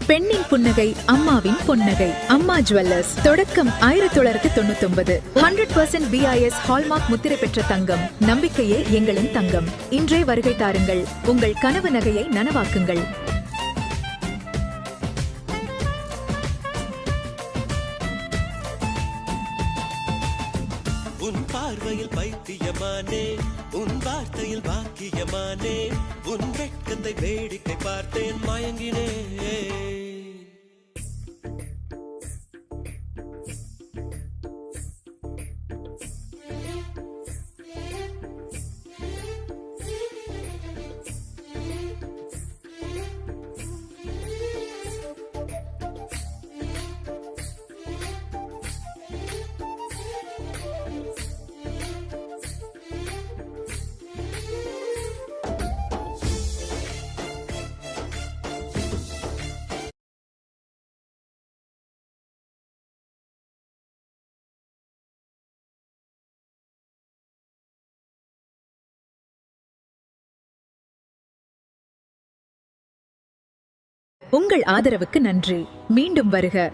பெண்ணின் புன்னகை அம்மாவின் பொன்னகை. அம்மா ஜுவல்லர்ஸ். தொடக்கம் 1999. 100% BIS ஹால்மார்க் முத்திரை பெற்ற தங்கம். நம்பிக்கையே எங்களின் தங்கம். இன்றே வருகை தாருங்கள். உங்கள் கனவு நகையை நனவாக்குங்கள். உன் பார்வையில் பைத்தியமானே, உன் வார்த்தையில் பாக்கியமானே, உன் வெட்கத்தை வேடிக்கை பார்த்தேன் மயங்கினே. உங்கள் ஆதரவுக்கு நன்றி. மீண்டும் வருக.